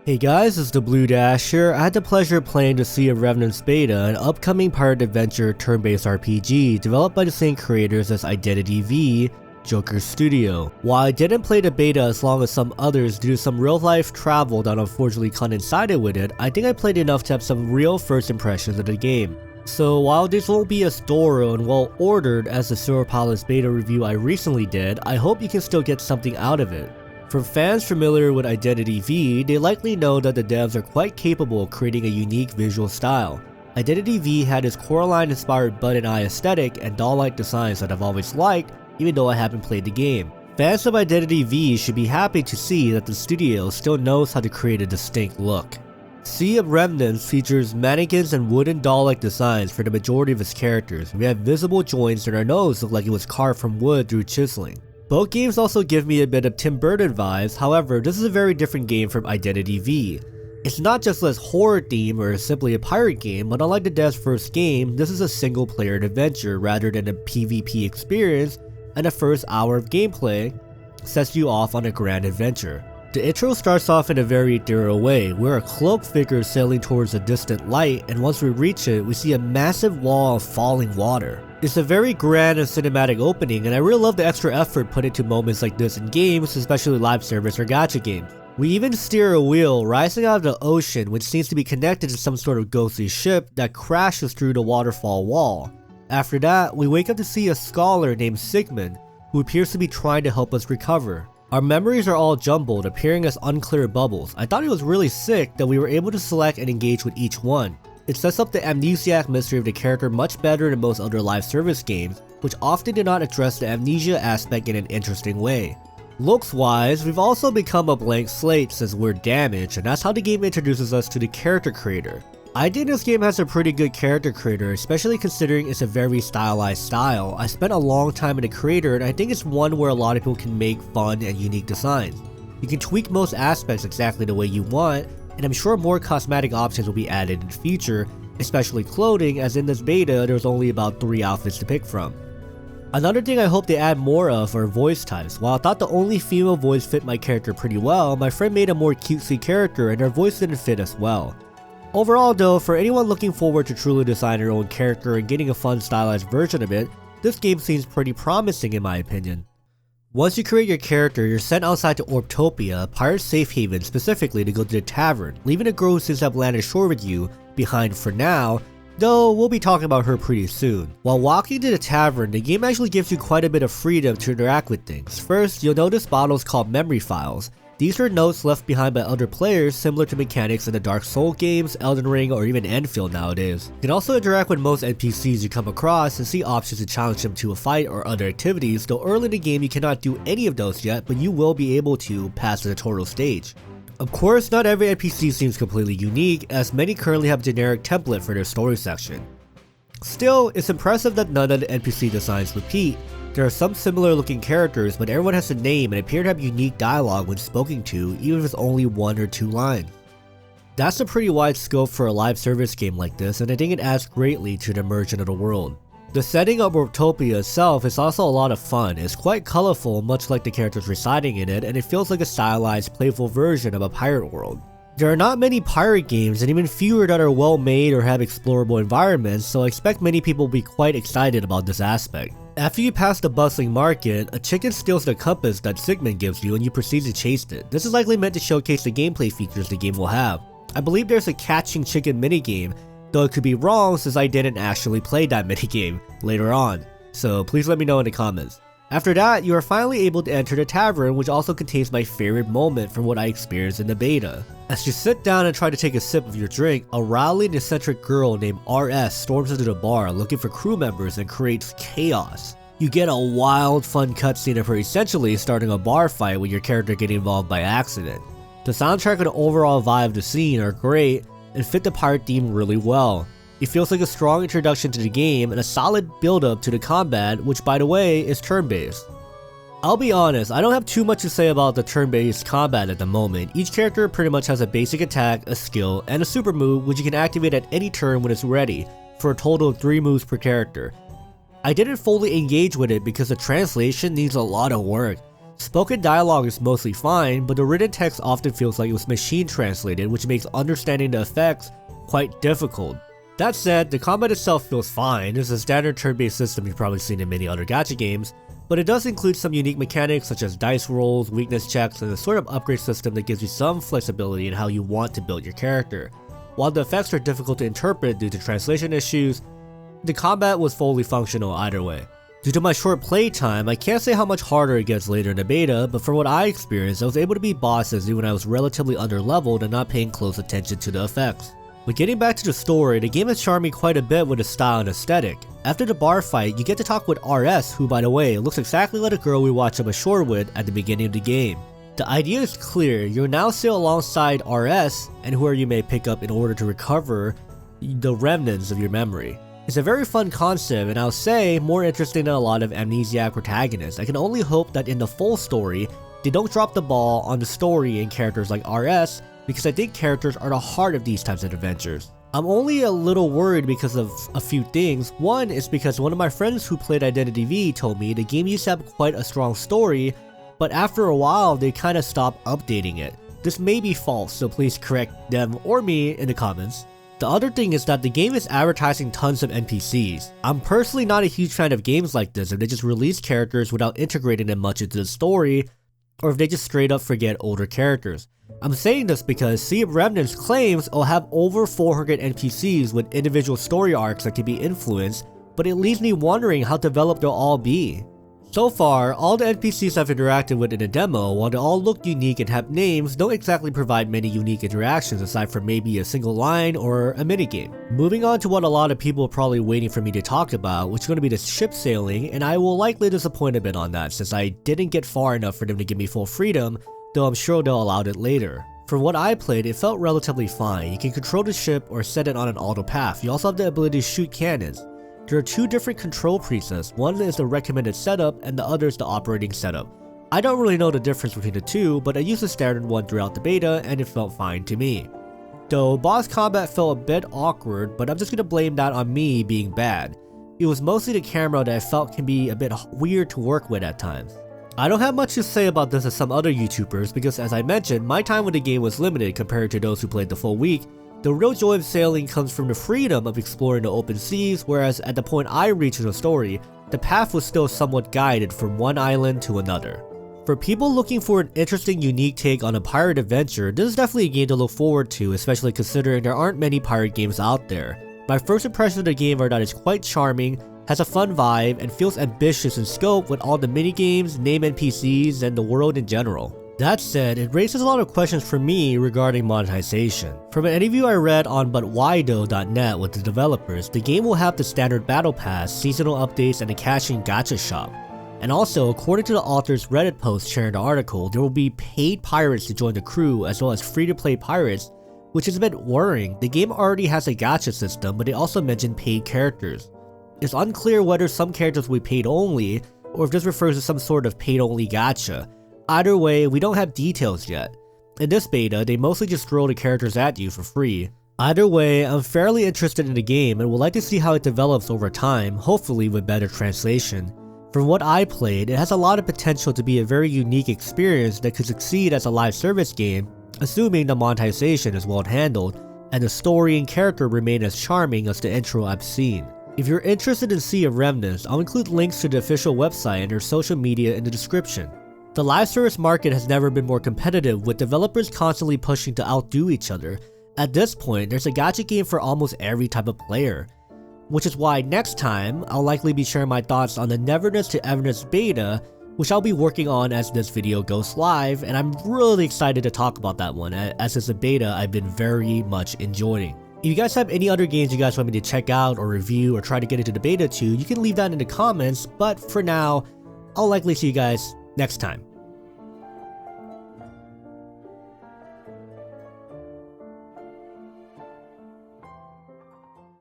Hey guys, it's the Blue Dash here. I had the pleasure of playing the Sea of Remnants beta, an upcoming pirate adventure turn-based RPG developed by the same creators as Identity V, Joker Studio. While I didn't play the beta as long as some others due to some real-life travel that unfortunately coincided with it, I think I played enough to have some real first impressions of the game. So while this won't be as thorough and well ordered as the Silver Palace beta review I recently did, I hope you can still get something out of it. For fans familiar with Identity V, they likely know that the devs are quite capable of creating a unique visual style. Identity V had its Coraline inspired button eye aesthetic and doll-like designs that I've always liked, even though I haven't played the game. Fans of Identity V should be happy to see that the studio still knows how to create a distinct look. Sea of Remnants features mannequins and wooden doll-like designs for the majority of its characters. We have visible joints and our nose look like it was carved from wood through chiseling. Both games also give me a bit of Tim Burton vibes, however this is a very different game from Identity V. It's not just less horror theme or simply a pirate game, but unlike the dev's first game, this is a single player adventure rather than a PvP experience, and the first hour of gameplay sets you off on a grand adventure. The intro starts off in a very ethereal way. We're a cloaked figure sailing towards a distant light, and once we reach it, we see a massive wall of falling water. It's a very grand and cinematic opening, and I really love the extra effort put into moments like this in games, especially live service or gacha games. We even steer a wheel rising out of the ocean, which seems to be connected to some sort of ghostly ship that crashes through the waterfall wall. After that, we wake up to see a scholar named Sigmund, who appears to be trying to help us recover. Our memories are all jumbled, appearing as unclear bubbles. I thought it was really sick that we were able to select and engage with each one. It sets up the amnesiac mystery of the character much better than most other live service games, which often do not address the amnesia aspect in an interesting way. Looks wise, we've also become a blank slate since we're damaged, and that's how the game introduces us to the character creator. I think this game has a pretty good character creator, especially considering it's a very stylized style. I spent a long time in the creator, and I think it's one where a lot of people can make fun and unique designs. You can tweak most aspects exactly the way you want, and I'm sure more cosmetic options will be added in the future, especially clothing, as in this beta there's only about 3 outfits to pick from. Another thing I hope they add more of are voice types. While I thought the only female voice fit my character pretty well, my friend made a more cutesy character and her voice didn't fit as well. Overall though, for anyone looking forward to truly design their own character and getting a fun stylized version of it, this game seems pretty promising in my opinion. Once you create your character, you're sent outside to Orbtopia, a pirate safe haven specifically to go to the Tavern, leaving a girl who seems to have landed ashore with you behind for now, though we'll be talking about her pretty soon. While walking to the Tavern, the game actually gives you quite a bit of freedom to interact with things. First, you'll notice bottles called memory files. These are notes left behind by other players similar to mechanics in the Dark Souls games, Elden Ring, or even Enfield nowadays. You can also interact with most NPCs you come across and see options to challenge them to a fight or other activities, though early in the game you cannot do any of those yet, but you will be able to past the tutorial stage. Of course, not every NPC seems completely unique, as many currently have a generic template for their story section. Still, it's impressive that none of the NPC designs repeat. There are some similar looking characters, but everyone has a name and appear to have unique dialogue when spoken to, even if it's only 1 or 2 lines. That's a pretty wide scope for a live service game like this, and I think it adds greatly to the immersion of the world. The setting of Orbtopia itself is also a lot of fun. It's quite colorful, much like the characters residing in it, and it feels like a stylized, playful version of a pirate world. There are not many pirate games, and even fewer that are well made or have explorable environments, so I expect many people will be quite excited about this aspect. After you pass the bustling market, a chicken steals the compass that Sigmund gives you and you proceed to chase it. This is likely meant to showcase the gameplay features the game will have. I believe there's a catching chicken minigame, though it could be wrong since I didn't actually play that minigame later on, so please let me know in the comments. After that, you are finally able to enter the Tavern, which also contains my favorite moment from what I experienced in the beta. As you sit down and try to take a sip of your drink, a rowdy and eccentric girl named RS storms into the bar looking for crew members and creates chaos. You get a wild, fun cutscene of her essentially starting a bar fight with your character getting involved by accident. The soundtrack and the overall vibe of the scene are great and fit the pirate theme really well. It feels like a strong introduction to the game and a solid build up to the combat, which by the way is turn-based. I'll be honest, I don't have too much to say about the turn-based combat at the moment. Each character pretty much has a basic attack, a skill, and a super move which you can activate at any turn when it's ready, for a total of 3 moves per character. I didn't fully engage with it because the translation needs a lot of work. Spoken dialogue is mostly fine, but the written text often feels like it was machine translated, which makes understanding the effects quite difficult. That said, the combat itself feels fine. It's a standard turn-based system you've probably seen in many other gacha games, but it does include some unique mechanics such as dice rolls, weakness checks, and a sort of upgrade system that gives you some flexibility in how you want to build your character. While the effects are difficult to interpret due to translation issues, the combat was fully functional either way. Due to my short playtime, I can't say how much harder it gets later in the beta, but from what I experienced, I was able to beat bosses even when I was relatively underleveled and not paying close attention to the effects. But getting back to the story, the game has charmed me quite a bit with its style and aesthetic. After the bar fight, you get to talk with RS, who by the way, looks exactly like a girl we watched up ashore with at the beginning of the game. The idea is clear, you'll now sail alongside RS and whoever you may pick up in order to recover the remnants of your memory. It's a very fun concept, and I'll say more interesting than a lot of amnesiac protagonists. I can only hope that in the full story, they don't drop the ball on the story and characters like RS, because I think characters are the heart of these types of adventures. I'm only a little worried because of a few things. One is because one of my friends who played Identity V told me the game used to have quite a strong story, but after a while they kinda stopped updating it. This may be false, so please correct them or me in the comments. The other thing is that the game is advertising tons of NPCs. I'm personally not a huge fan of games like this if they just release characters without integrating them much into the story, or if they just straight up forget older characters. I'm saying this because Sea of Remnants claims it'll have over 400 NPCs with individual story arcs that can be influenced, but it leaves me wondering how developed they'll all be. So far, all the NPCs I've interacted with in the demo, while they all look unique and have names, don't exactly provide many unique interactions aside from maybe a single line or a minigame. Moving on to what a lot of people are probably waiting for me to talk about, which is going to be the ship sailing, and I will likely disappoint a bit on that since I didn't get far enough for them to give me full freedom, though I'm sure they'll allow it later. From what I played, it felt relatively fine. You can control the ship or set it on an auto path. You also have the ability to shoot cannons. There are two different control presets, one is the recommended setup and the other is the operating setup. I don't really know the difference between the two, but I used the standard one throughout the beta and it felt fine to me. Though boss combat felt a bit awkward, but I'm just gonna blame that on me being bad. It was mostly the camera that I felt can be a bit weird to work with at times. I don't have much to say about this as some other YouTubers because as I mentioned, my time with the game was limited compared to those who played the full week. The real joy of sailing comes from the freedom of exploring the open seas, whereas at the point I reached in the story, the path was still somewhat guided from one island to another. For people looking for an interesting, unique take on a pirate adventure, this is definitely a game to look forward to, especially considering there aren't many pirate games out there. My first impressions of the game are that it's quite charming, has a fun vibe, and feels ambitious in scope with all the minigames, name NPCs, and the world in general. That said, it raises a lot of questions for me regarding monetization. From an interview I read on butwhythough.net with the developers, the game will have the standard battle pass, seasonal updates, and a caching gacha shop. And also, according to the author's Reddit post sharing the article, there will be paid pirates to join the crew as well as free-to-play pirates, which is a bit worrying. The game already has a gacha system, but they also mentioned paid characters. It's unclear whether some characters will be paid only, or if this refers to some sort of paid-only gacha. Either way, we don't have details yet. In this beta, they mostly just throw the characters at you for free. Either way, I'm fairly interested in the game and would like to see how it develops over time, hopefully with better translation. From what I played, it has a lot of potential to be a very unique experience that could succeed as a live service game, assuming the monetization is well handled, and the story and character remain as charming as the intro I've seen. If you're interested in Sea of Remnants, I'll include links to the official website and their social media in the description. The live service market has never been more competitive, with developers constantly pushing to outdo each other. At this point, there's a gacha game for almost every type of player. Which is why next time, I'll likely be sharing my thoughts on the Neverness to Everness beta, which I'll be working on as this video goes live, and I'm really excited to talk about that one, as it's a beta I've been very much enjoying. If you guys have any other games you guys want me to check out or review or try to get into the beta too, you can leave that in the comments, but for now, I'll likely see you guys next time.